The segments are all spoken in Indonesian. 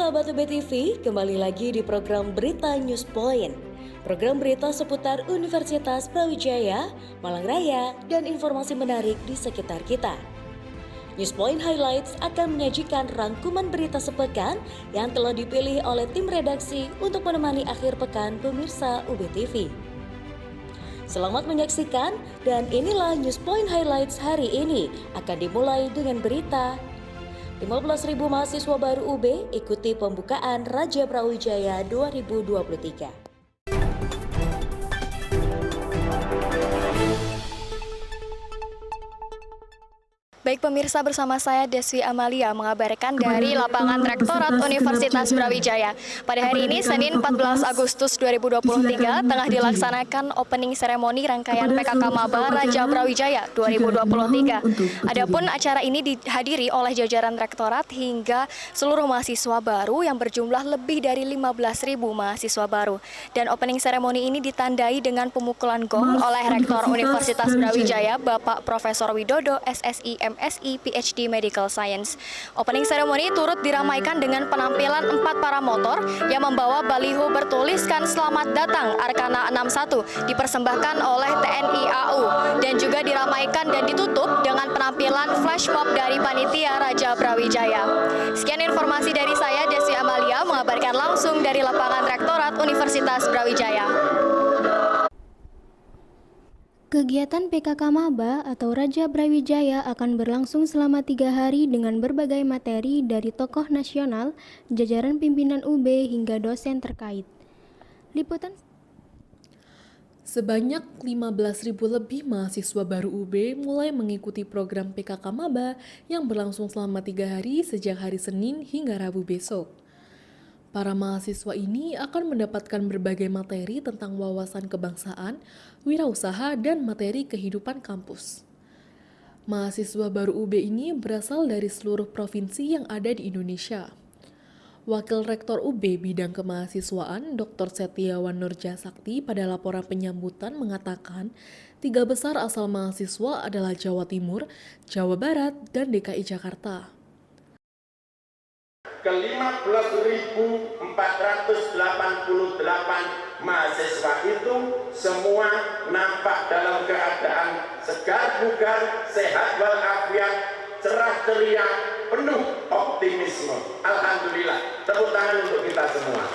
sahabat UB TV, kembali lagi di program Berita News Point. Program berita seputar Universitas Brawijaya, Malang Raya, dan informasi menarik di sekitar kita. News Point Highlights akan menyajikan rangkuman berita sepekan yang telah dipilih oleh tim redaksi untuk menemani akhir pekan pemirsa UB TV. Selamat menyaksikan, dan inilah News Point Highlights hari ini akan dimulai dengan berita 15.000 mahasiswa baru UB ikuti pembukaan Raja Brawijaya 2023. Baik pemirsa, bersama saya Deswi Amalia mengabarkan dari lapangan Rektorat Universitas Brawijaya. Pada hari ini Senin 14 Agustus 2023 tengah dilaksanakan opening seremoni rangkaian PKK Maba Raja Brawijaya 2023. Adapun acara ini dihadiri oleh jajaran rektorat hingga seluruh mahasiswa baru yang berjumlah lebih dari 15.000 mahasiswa baru. Dan opening seremoni ini ditandai dengan pemukulan gong oleh Rektor Universitas Brawijaya Bapak Profesor Widodo SSI MSI PhD Medical Science. Opening ceremony turut diramaikan dengan penampilan 4 paramotor yang membawa baliho bertuliskan "Selamat Datang Arkana 61" dipersembahkan oleh TNI AU, dan juga diramaikan dan ditutup dengan penampilan flash mob dari panitia Raja Brawijaya. Sekian informasi dari saya Deswi Amalia mengabarkan langsung dari lapangan Rektorat Universitas Brawijaya. Kegiatan PKK Maba atau Raja Brawijaya akan berlangsung selama 3 hari dengan berbagai materi dari tokoh nasional, jajaran pimpinan UB hingga dosen terkait. Liputan Sebanyak 15.000 lebih mahasiswa baru UB mulai mengikuti program PKK Maba yang berlangsung selama 3 hari sejak hari Senin hingga Rabu besok. Para mahasiswa ini akan mendapatkan berbagai materi tentang wawasan kebangsaan, wirausaha, dan materi kehidupan kampus. Mahasiswa baru UB ini berasal dari seluruh provinsi yang ada di Indonesia. Wakil Rektor UB Bidang Kemahasiswaan Dr. Setiawan Nurjasakti pada laporan penyambutan mengatakan 3 besar asal mahasiswa adalah Jawa Timur, Jawa Barat, dan DKI Jakarta. Ke-15.488 mahasiswa itu semua nampak dalam keadaan segar bugar, sehat walafiat, cerah ceria, penuh optimisme. Alhamdulillah, tepuk tangan untuk kita semua.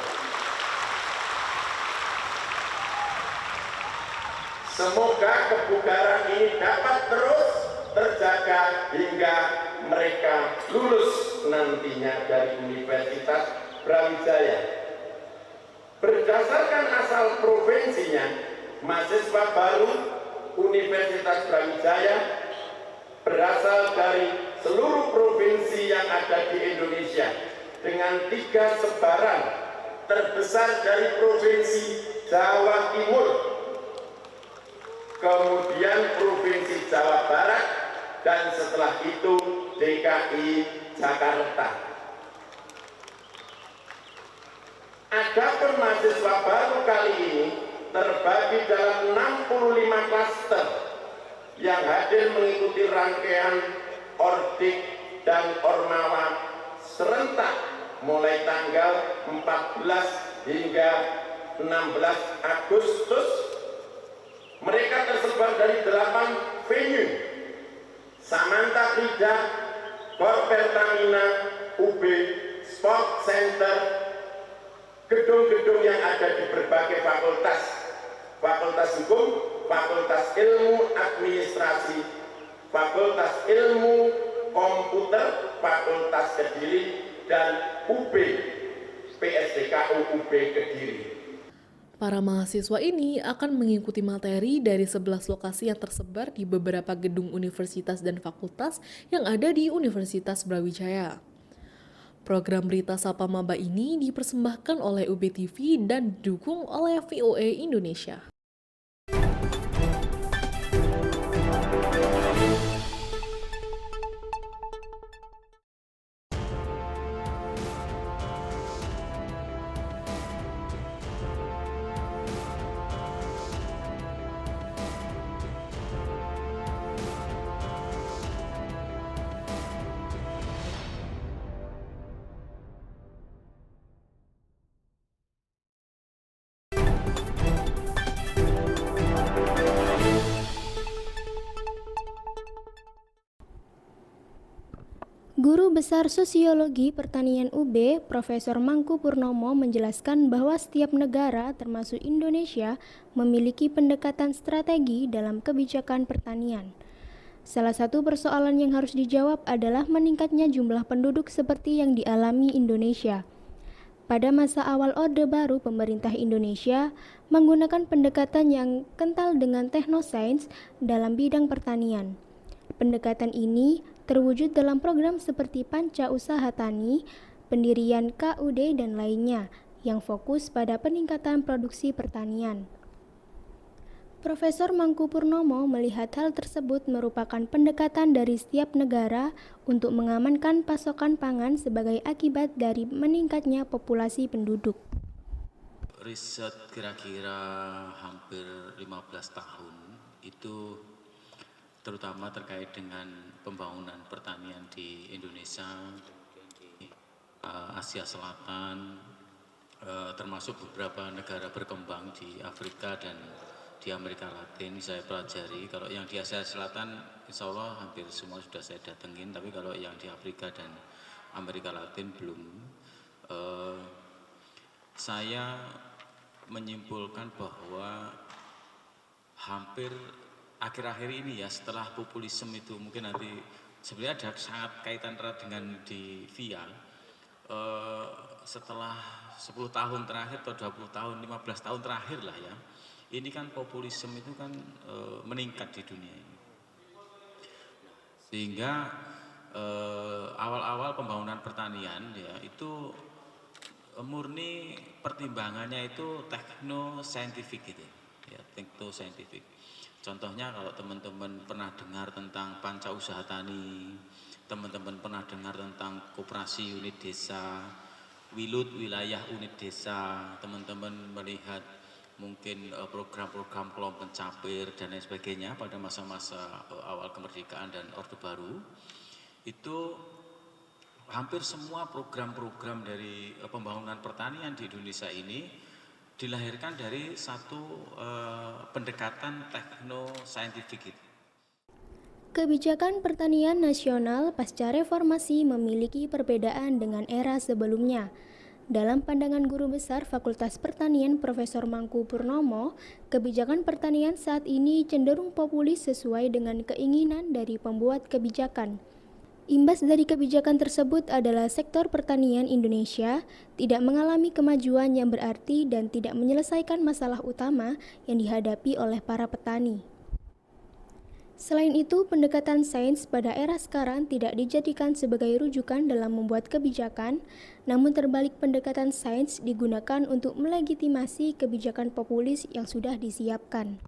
Semoga kebugaran ini dapat terus terjaga hingga mereka lulus nantinya dari Universitas Brawijaya. Berdasarkan asal provinsinya, mahasiswa baru Universitas Brawijaya berasal dari seluruh provinsi yang ada di Indonesia dengan 3 sebaran terbesar dari Provinsi Jawa Timur, kemudian Provinsi Jawa Barat, dan setelah itu DKI Jakarta. Adapun mahasiswa baru kali ini terbagi dalam 65 klaster yang hadir mengikuti rangkaian Ordik dan Ormawa serentak mulai tanggal 14 hingga 16 Agustus. Mereka tersebar dari 8 venue: Samanta Krida, Korpertamina, UB, Sport Center, gedung-gedung yang ada di berbagai fakultas, Fakultas Hukum, Fakultas Ilmu Administrasi, Fakultas Ilmu Komputer, Fakultas Kediri, dan UB, PSDKU UB Kediri. Para mahasiswa ini akan mengikuti materi dari 11 lokasi yang tersebar di beberapa gedung universitas dan fakultas yang ada di Universitas Brawijaya. Program Berita Sapa Maba ini dipersembahkan oleh UB TV dan didukung oleh VOA Indonesia. Guru Besar Sosiologi Pertanian UB, Profesor Mangku Purnomo menjelaskan bahwa setiap negara termasuk Indonesia memiliki pendekatan strategi dalam kebijakan pertanian. Salah satu persoalan yang harus dijawab adalah meningkatnya jumlah penduduk seperti yang dialami Indonesia. Pada masa awal Orde Baru, pemerintah Indonesia menggunakan pendekatan yang kental dengan teknosains dalam bidang pertanian. Pendekatan ini terwujud dalam program seperti Panca Usaha Tani, pendirian KUD, dan lainnya yang fokus pada peningkatan produksi pertanian. Profesor Mangku Purnomo melihat hal tersebut merupakan pendekatan dari setiap negara untuk mengamankan pasokan pangan sebagai akibat dari meningkatnya populasi penduduk. Riset kira-kira hampir 15 tahun itu terutama terkait dengan pembangunan pertanian di Indonesia, di Asia Selatan, termasuk beberapa negara berkembang di Afrika dan di Amerika Latin saya pelajari. Kalau yang di Asia Selatan insya Allah hampir semua sudah saya datengin, tapi kalau yang di Afrika dan Amerika Latin belum. Saya menyimpulkan bahwa hampir akhir-akhir ini ya, setelah populisme itu mungkin nanti sebenarnya ada sangat kaitan erat dengan di VIA, setelah 10 tahun terakhir atau 20 tahun, 15 tahun terakhir lah ya, ini kan populisme itu kan meningkat di dunia ini. Sehingga awal-awal pembangunan pertanian ya itu murni pertimbangannya itu tekno-saintifik gitu ya, tekno-saintifik. Contohnya kalau teman-teman pernah dengar tentang Panca Usaha Tani, teman-teman pernah dengar tentang koperasi unit desa, Wilut wilayah unit desa, teman-teman melihat mungkin program-program kelompok pencapir dan lain sebagainya pada masa-masa awal kemerdekaan dan Orde Baru, itu hampir semua program-program dari pembangunan pertanian di Indonesia ini dilahirkan dari satu pendekatan tekno-saintifik itu. Kebijakan pertanian nasional pasca reformasi memiliki perbedaan dengan era sebelumnya. Dalam pandangan Guru Besar Fakultas Pertanian Profesor Mangku Purnomo, kebijakan pertanian saat ini cenderung populis sesuai dengan keinginan dari pembuat kebijakan. Imbas dari kebijakan tersebut adalah sektor pertanian Indonesia tidak mengalami kemajuan yang berarti dan tidak menyelesaikan masalah utama yang dihadapi oleh para petani. Selain itu, pendekatan sains pada era sekarang tidak dijadikan sebagai rujukan dalam membuat kebijakan, namun terbalik pendekatan sains digunakan untuk melegitimasi kebijakan populis yang sudah disiapkan.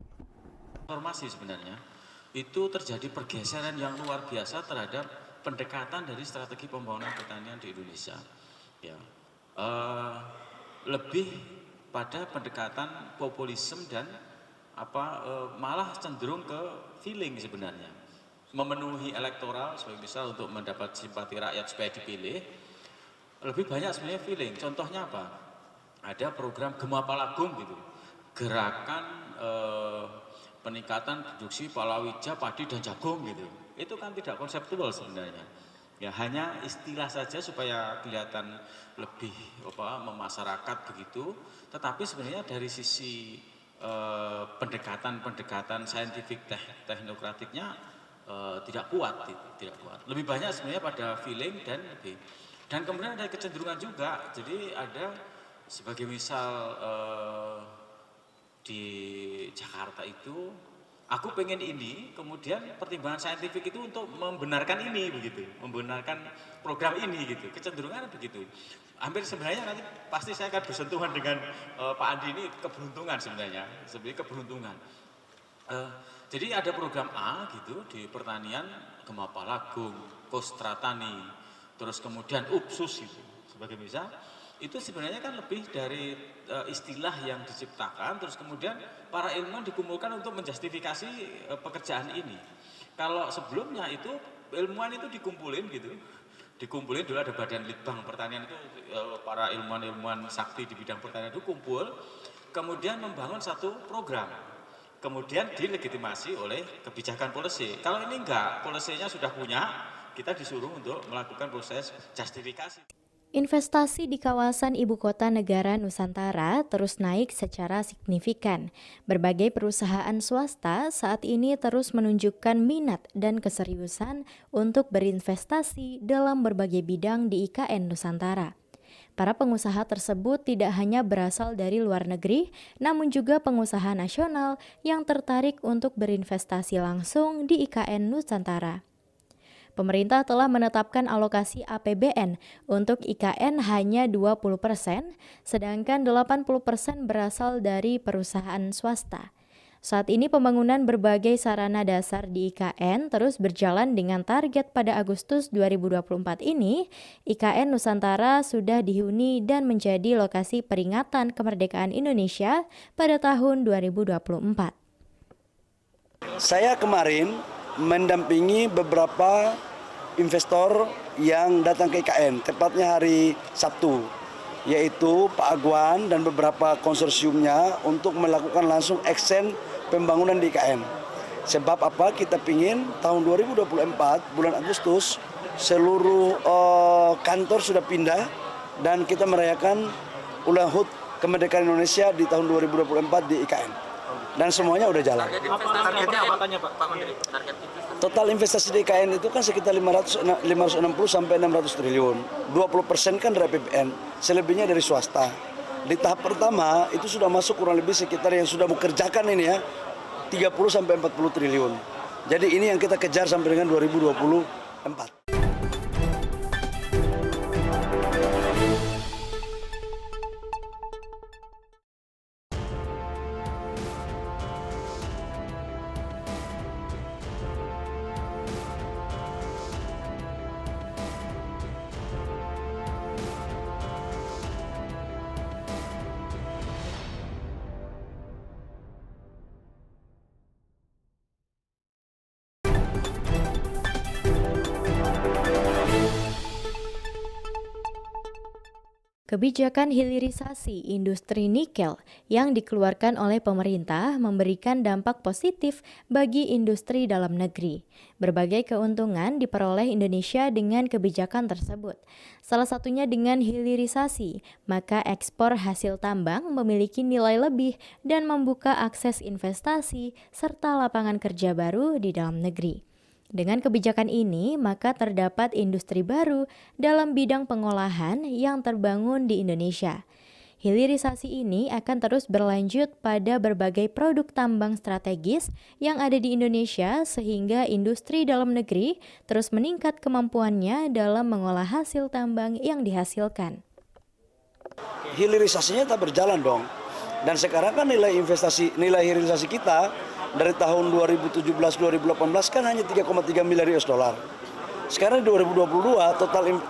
Reformasi sebenarnya itu terjadi pergeseran yang luar biasa terhadap pendekatan dari strategi pembangunan pertanian di Indonesia. Ya, lebih pada pendekatan populisme dan malah cenderung ke feeling sebenarnya, memenuhi elektoral sebagai misal untuk mendapat simpati rakyat supaya dipilih. Lebih banyak sebenarnya feeling. Contohnya apa? Ada program Gema Palagung gitu, gerakan peningkatan produksi palawija, padi dan jagung gitu. Itu kan tidak konseptual sebenarnya. Ya hanya istilah saja supaya kelihatan lebih memasyarakat begitu. Tetapi sebenarnya dari sisi pendekatan saintifik teknokratiknya tidak kuat, tidak kuat. Lebih banyak sebenarnya pada feeling dan kemudian ada kecenderungan juga. Jadi ada sebagai misal di Jakarta itu aku pengen ini, kemudian pertimbangan saintifik itu untuk membenarkan ini begitu, membenarkan program ini gitu. Kecenderungan begitu. Hampir sebenarnya nanti pasti saya akan bersentuhan dengan Pak Andi, ini keberuntungan sebenarnya keberuntungan. Jadi ada program A gitu di pertanian, Gema Palagung, Kostra Tani, terus kemudian UPSUS itu sebagai misal. Itu sebenarnya kan lebih dari istilah yang diciptakan, terus kemudian para ilmuwan dikumpulkan untuk menjustifikasi pekerjaan ini. Kalau sebelumnya itu ilmuwan itu dikumpulin dulu ada Badan Litbang Pertanian itu, para ilmuwan sakti di bidang pertanian itu kumpul, kemudian membangun satu program, kemudian dilegitimasi oleh kebijakan polisi. Kalau ini enggak, polisinya sudah punya, kita disuruh untuk melakukan proses justifikasi. Investasi di kawasan ibu kota negara Nusantara terus naik secara signifikan. Berbagai perusahaan swasta saat ini terus menunjukkan minat dan keseriusan untuk berinvestasi dalam berbagai bidang di IKN Nusantara. Para pengusaha tersebut tidak hanya berasal dari luar negeri, namun juga pengusaha nasional yang tertarik untuk berinvestasi langsung di IKN Nusantara. Pemerintah telah menetapkan alokasi APBN untuk IKN hanya 20%, sedangkan 80% berasal dari perusahaan swasta. Saat ini pembangunan berbagai sarana dasar di IKN terus berjalan dengan target pada Agustus 2024 ini, IKN Nusantara sudah dihuni dan menjadi lokasi peringatan kemerdekaan Indonesia pada tahun 2024. Saya kemarin mendampingi beberapa investor yang datang ke IKN, tepatnya hari Sabtu, yaitu Pak Agwan dan beberapa konsorsiumnya untuk melakukan langsung eksen pembangunan di IKN. Sebab apa? Kita ingin tahun 2024, bulan Agustus, seluruh kantor sudah pindah dan kita merayakan ulang HUT kemerdekaan Indonesia di tahun 2024 di IKN. Dan semuanya udah jalan. Targetnya apa tanya Pak Menteri? Total investasi di IKN itu kan sekitar 560 sampai 600 triliun. 20% kan dari APBN, selebihnya dari swasta. Di tahap pertama itu sudah masuk kurang lebih sekitar yang sudah bekerjakan ini ya, 30 sampai 40 triliun. Jadi ini yang kita kejar sampai dengan 2024. Kebijakan hilirisasi industri nikel yang dikeluarkan oleh pemerintah memberikan dampak positif bagi industri dalam negeri. Berbagai keuntungan diperoleh Indonesia dengan kebijakan tersebut. Salah satunya dengan hilirisasi, maka ekspor hasil tambang memiliki nilai lebih dan membuka akses investasi serta lapangan kerja baru di dalam negeri. Dengan kebijakan ini, maka terdapat industri baru dalam bidang pengolahan yang terbangun di Indonesia. Hilirisasi ini akan terus berlanjut pada berbagai produk tambang strategis yang ada di Indonesia sehingga industri dalam negeri terus meningkat kemampuannya dalam mengolah hasil tambang yang dihasilkan. Hilirisasinya tak berjalan dong. Dan sekarang kan nilai hilirisasi kita dari tahun 2017-2018 kan hanya 3,3 miliar US dollar. Sekarang 2022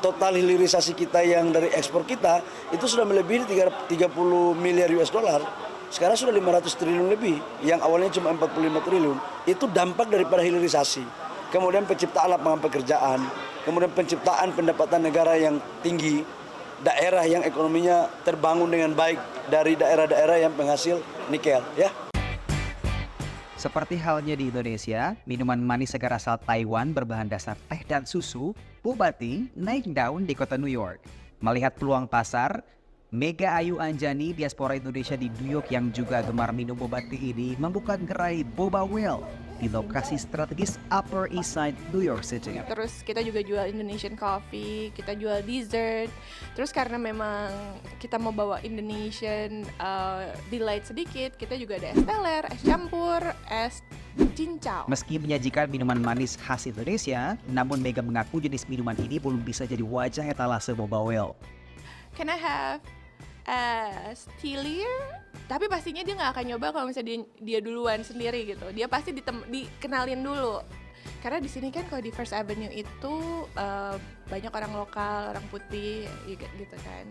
total hilirisasi kita yang dari ekspor kita itu sudah melebihi 30 miliar US dollar. Sekarang sudah 500 triliun lebih, yang awalnya cuma 45 triliun. Itu dampak daripada hilirisasi. Kemudian penciptaan lapangan pekerjaan, kemudian penciptaan pendapatan negara yang tinggi, daerah yang ekonominya terbangun dengan baik dari daerah-daerah yang penghasil nikel, ya. Seperti halnya di Indonesia, minuman manis segar asal Taiwan berbahan dasar teh dan susu, boba tea, naik daun di kota New York. Melihat peluang pasar, Mega Ayu Anjani, diaspora Indonesia di New York yang juga gemar minum boba tea ini, membuka gerai Boba Well di lokasi strategis Upper East Side, New York City. Terus kita juga jual Indonesian coffee, kita jual dessert. Terus karena memang kita mau bawa Indonesian delight sedikit, kita juga ada es teler, es campur, es cincau. Meski menyajikan minuman manis khas Indonesia, namun Mega mengaku jenis minuman ini belum bisa jadi wajah etalase Boba Well. Can I have es tilir? Tapi pastinya dia nggak akan nyoba kalau misalnya dia duluan sendiri gitu. Dia pasti dikenalin dulu. Karena di sini kan kalau di First Avenue itu banyak orang lokal, orang putih gitu kan.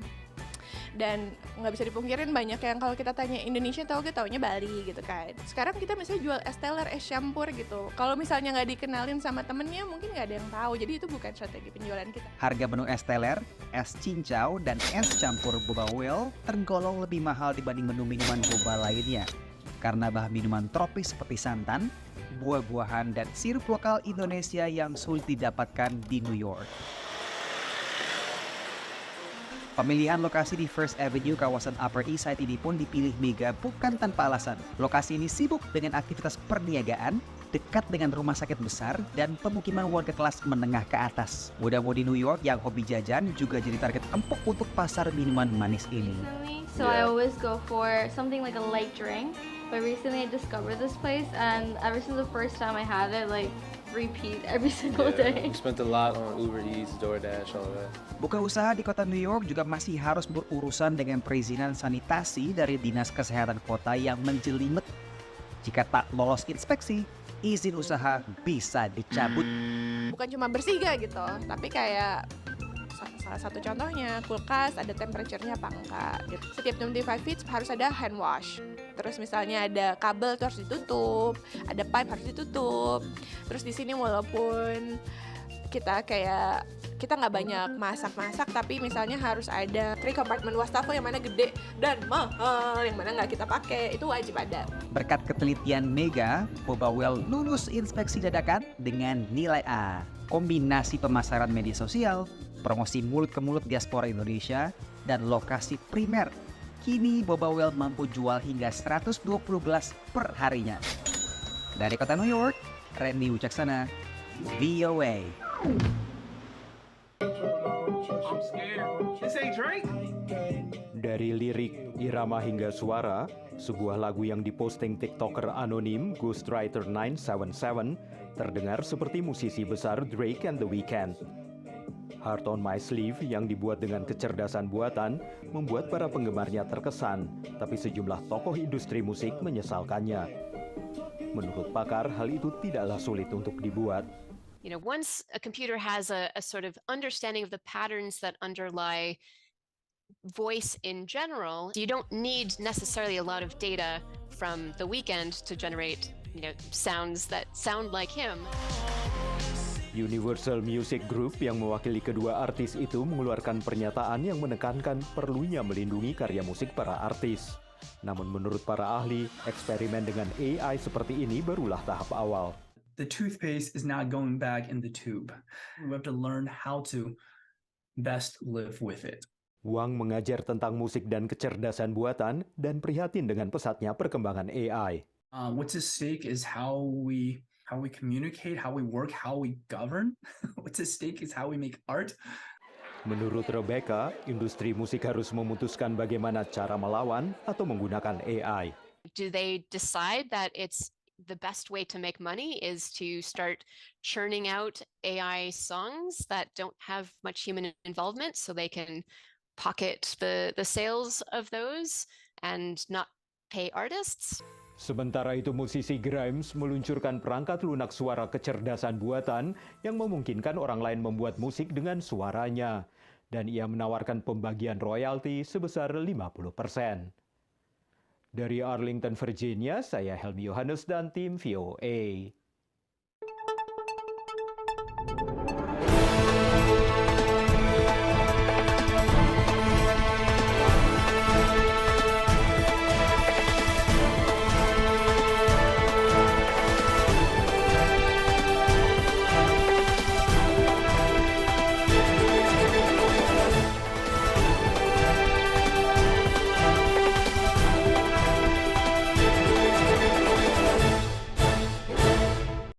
Dan nggak bisa dipungkirin banyak yang kalau kita tanya Indonesia taunya Bali gitu kan. Sekarang kita misalnya jual es teler, es campur gitu. Kalau misalnya nggak dikenalin sama temennya mungkin nggak ada yang tahu. Jadi itu bukan strategi penjualan kita. Harga menu es teler, es cincau, dan es campur Boba Well tergolong lebih mahal dibanding menu minuman boba lainnya. karena bahan minuman tropis seperti santan, buah-buahan, dan sirup lokal Indonesia yang sulit didapatkan di New York. Pemilihan lokasi di First Avenue kawasan Upper East Side ini pun dipilih Mega bukan tanpa alasan. Lokasi ini sibuk dengan aktivitas perniagaan, dekat dengan rumah sakit besar, dan pemukiman warga kelas menengah ke atas. Muda-mudi New York yang hobi jajan juga jadi target empuk untuk pasar minuman manis ini. So I always go for something like a light drink. But recently I discovered this place, and ever since the first time I had it, like repeat every single day. We spent a lot on Uber Eats, DoorDash, all that. Buka usaha di kota New York juga masih harus berurusan dengan perizinan sanitasi dari Dinas Kesehatan Kota yang menjelimet. Jika tak lolos inspeksi, izin usaha bisa dicabut. Bukan cuma bersiga gitu, tapi kayak salah satu contohnya kulkas ada temperature-nya apa enggak gitu. Setiap 25 feet harus ada hand wash. Terus misalnya ada kabel itu harus ditutup, ada pipe harus ditutup. Terus di sini walaupun kita nggak banyak masak, tapi misalnya harus ada 3 compartment wastafel yang mana gede dan mahal, yang mana nggak kita pakai, itu wajib ada. Berkat ketelitian Mega, Boba Well lulus inspeksi dadakan dengan nilai A. Kombinasi pemasaran media sosial, promosi mulut ke mulut diaspora Indonesia, dan lokasi primer. Kini Boba Well mampu jual hingga 120 gelas per harinya. Dari kota New York, Randy Wicaksana, VOA. Dari lirik, irama hingga suara, sebuah lagu yang diposting TikToker anonim Ghostwriter 977 terdengar seperti musisi besar Drake and The Weeknd. Heart on My Sleeve yang dibuat dengan kecerdasan buatan membuat para penggemarnya terkesan, tapi sejumlah tokoh industri musik menyesalkannya. Menurut pakar, hal itu tidaklah sulit untuk dibuat. You know, once a computer has a sort of understanding of the patterns that underlie voice in general, you don't need necessarily a lot of data from The Weeknd to generate, sounds that sound like him. Universal Music Group yang mewakili kedua artis itu mengeluarkan pernyataan yang menekankan perlunya melindungi karya musik para artis. Namun menurut para ahli, eksperimen dengan AI seperti ini barulah tahap awal. The toothpaste is not going back in the tube. We have to learn how to best live with it. Wang mengajar tentang musik dan kecerdasan buatan dan prihatin dengan pesatnya perkembangan AI. What's at stake is how we communicate, how we work, how we govern. What's at stake is how we make art. Menurut Rebecca, industri musik harus memutuskan bagaimana cara melawan atau menggunakan AI. Do they decide that it's the best way to make money is to start churning out AI songs that don't have much human involvement so they can pocket the sales of those and not pay artists? Sementara itu musisi Grimes meluncurkan perangkat lunak suara kecerdasan buatan yang memungkinkan orang lain membuat musik dengan suaranya. Dan ia menawarkan pembagian royalti sebesar 50%. Dari Arlington, Virginia, saya Helmi Yohanes dan tim VOA.